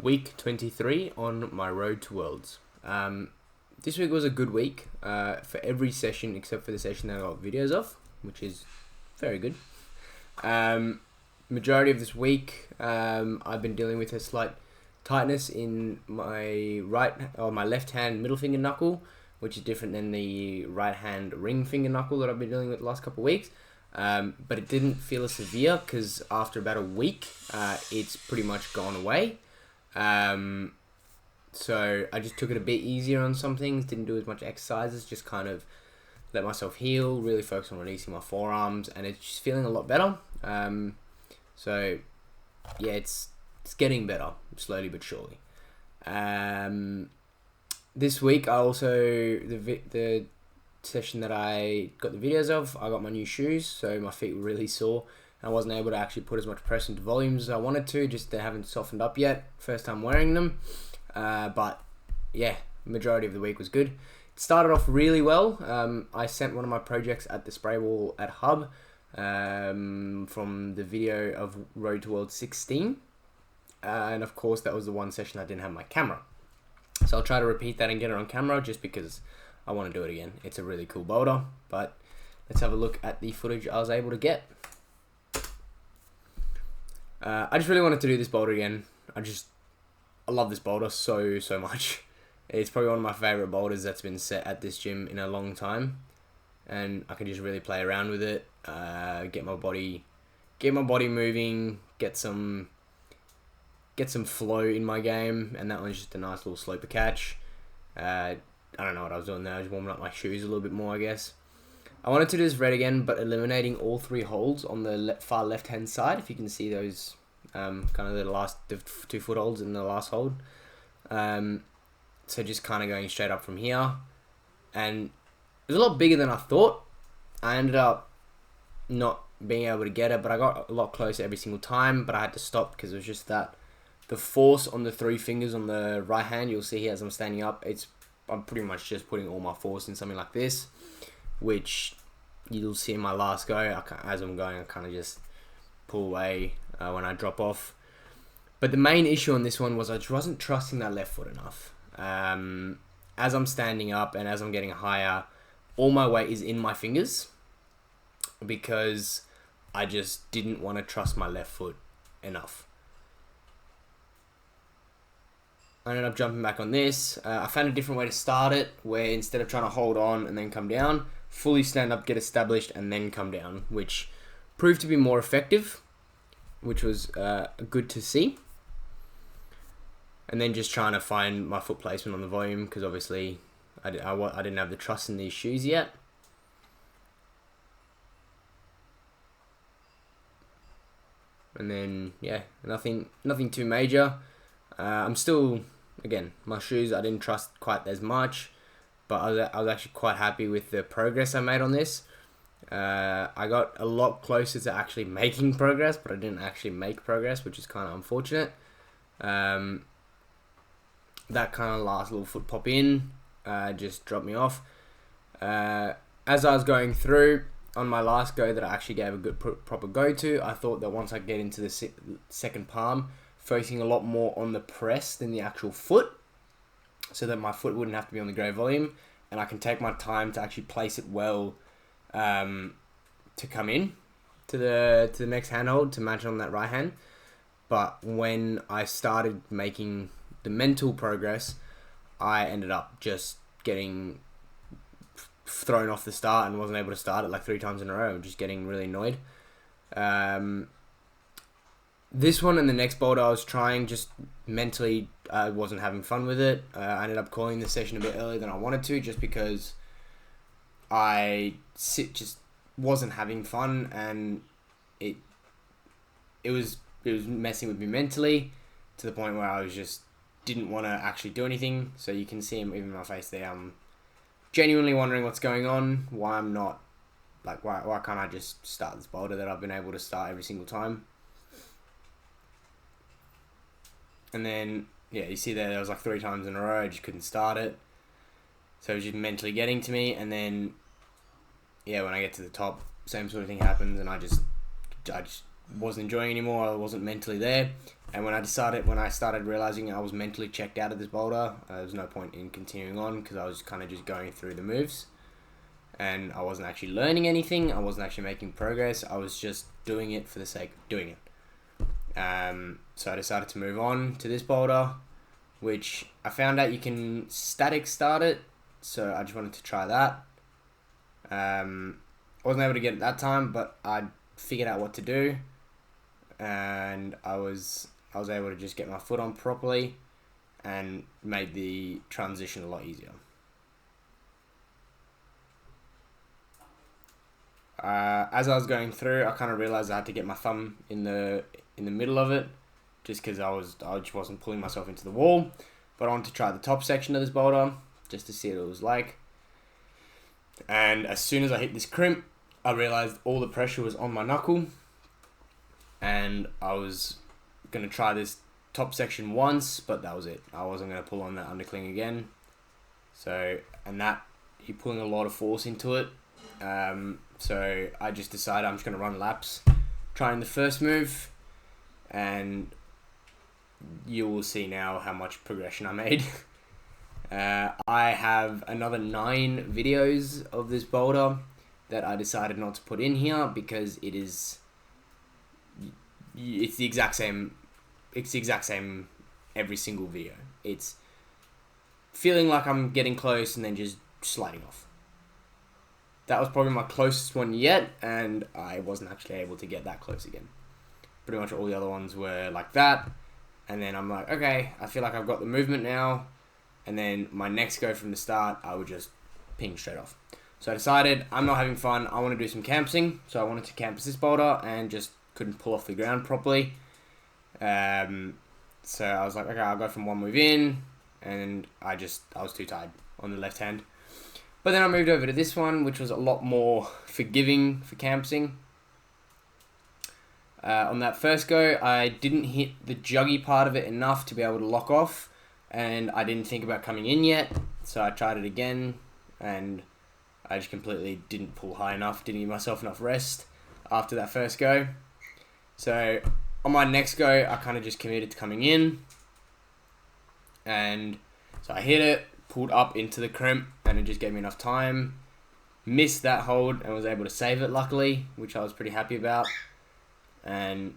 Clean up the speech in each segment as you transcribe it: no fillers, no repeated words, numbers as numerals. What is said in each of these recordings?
Week 23 on my road to Worlds. This week was a good week for every session except for the session that I got videos of, which is very good. Majority of this week, I've been dealing with a slight tightness in my my left hand middle finger knuckle, which is different than the right hand ring finger knuckle that I've been dealing with the last couple of weeks. But it didn't feel as severe because after about a week, it's pretty much gone away. So I just took it a bit easier on some things, didn't do as much exercises, just kind of let myself heal, really focus on releasing my forearms, and it's just feeling a lot better. So yeah, it's getting better, slowly but surely. This week I also, the session that I got the videos of, I got my new shoes, so my feet were really sore. I wasn't able to actually put as much press into volumes as I wanted to, just they haven't softened up yet. First time wearing them. But yeah, majority of the week was good. It started off really well. I sent one of my projects at the spray wall at Hub from the video of Road to World 16. And of course, that was the one session I didn't have my camera. So I'll try to repeat that and get it on camera just because I want to do it again. It's a really cool boulder. But let's have a look at the footage I was able to get. I just really wanted to do this boulder again. I love this boulder so much. It's probably one of my favourite boulders that's been set at this gym in a long time. And I can just really play around with it, get my body moving, get some flow in my game, and that one's just a nice little sloper catch. I don't know what I was doing there, I was warming up my shoes a little bit more, I guess. I wanted to do this red again, but eliminating all three holds on the far left-hand side. If you can see those, kind of the 2 footholds in the last hold. So just kind of going straight up from here. And it was a lot bigger than I thought. I ended up not being able to get it, but I got a lot closer every single time. But I had to stop because it was just that the force on the 3 fingers on the right hand, you'll see here as I'm standing up, I'm pretty much just putting all my force in something like this, which you'll see in my last go. As I'm going, I kind of just pull away when I drop off. But the main issue on this one was I just wasn't trusting that left foot enough. As I'm standing up and as I'm getting higher, all my weight is in my fingers because I just didn't want to trust my left foot enough. I ended up jumping back on this. I found a different way to start it, where instead of trying to hold on and then come down, fully stand up, get established, and then come down, which proved to be more effective, which was good to see. And then just trying to find my foot placement on the volume, because obviously I didn't have the trust in these shoes yet. And then, yeah, nothing too major. I'm still, again, my shoes I didn't trust quite as much, but I was actually quite happy with the progress I made on this. I got a lot closer to actually making progress, but I didn't actually make progress, which is kind of unfortunate. That kind of last little foot pop in just dropped me off. As I was going through, on my last go that I actually gave a good proper go to, I thought that once I get into the second palm, focusing a lot more on the press than the actual foot, so that my foot wouldn't have to be on the great volume, and I can take my time to actually place it well to come in to the next handhold to match on that right hand. But when I started making the mental progress, I ended up just getting thrown off the start and wasn't able to start it like 3 times in a row, just getting really annoyed. This one and the next boulder I was trying, just mentally I wasn't having fun with it. I ended up calling the session a bit earlier than I wanted to, just because I just wasn't having fun, and it was messing with me mentally to the point where I was just didn't want to actually do anything. So you can see even in my face there, I'm genuinely wondering what's going on, why I'm not, like, why can't I just start this boulder that I've been able to start every single time. And then, yeah, you see there was like 3 times in a row, I just couldn't start it. So it was just mentally getting to me. And then, yeah, when I get to the top, same sort of thing happens, and I just wasn't enjoying anymore. I wasn't mentally there. And when I started realizing I was mentally checked out of this boulder, there was no point in continuing on because I was kind of just going through the moves. And I wasn't actually learning anything. I wasn't actually making progress. I was just doing it for the sake of doing it. So I decided to move on to this boulder, which I found out you can static start it. So I just wanted to try that. I wasn't able to get it that time, but I figured out what to do. And I was able to just get my foot on properly and made the transition a lot easier. As I was going through, I kind of realized I had to get my thumb in the middle of it, just because I just wasn't pulling myself into the wall. But I wanted to try the top section of this boulder just to see what it was like. And as soon as I hit this crimp, I realized all the pressure was on my knuckle, and I was gonna try this top section once, but that was it. I wasn't gonna pull on that undercling again. So, and that you're pulling a lot of force into it. So I just decided I'm just going to run laps trying the first move, and you will see now how much progression I made. I have another 9 videos of this boulder that I decided not to put in here because it's the exact same every single video. It's feeling like I'm getting close and then just sliding off. That was probably my closest one yet, and I wasn't actually able to get that close again. Pretty much all the other ones were like that, and then I'm like, okay, I feel like I've got the movement now, and then my next go from the start, I would just ping straight off. So I decided I'm not having fun, I want to do some campsing, so I wanted to campus this boulder, and just couldn't pull off the ground properly. So I was like, okay, I'll go from one move in, and I was too tired on the left hand. But then I moved over to this one, which was a lot more forgiving for campsing. On that first go, I didn't hit the juggy part of it enough to be able to lock off, and I didn't think about coming in yet, so I tried it again, and I just completely didn't pull high enough, didn't give myself enough rest after that first go. So on my next go, I kind of just committed to coming in, and so I hit it, pulled up into the crimp, and it just gave me enough time. Missed that hold and was able to save it, luckily, which I was pretty happy about. And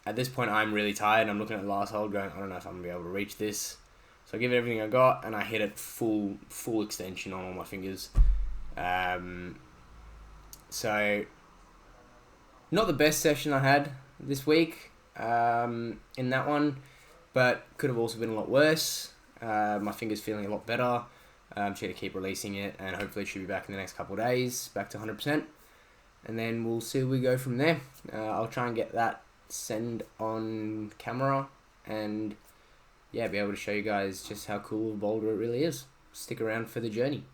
at this point, I'm really tired. I'm looking at the last hold going, I don't know if I'm going to be able to reach this. So I give it everything I got, and I hit it full extension on all my fingers. So not the best session I had this week in that one, but could have also been a lot worse. My finger's feeling a lot better. I'm just going to keep releasing it, and hopefully it should be back in the next couple of days, back to 100%. And then we'll see where we go from there. I'll try and get that send on camera, and yeah, be able to show you guys just how cool of a boulder it really is. Stick around for the journey.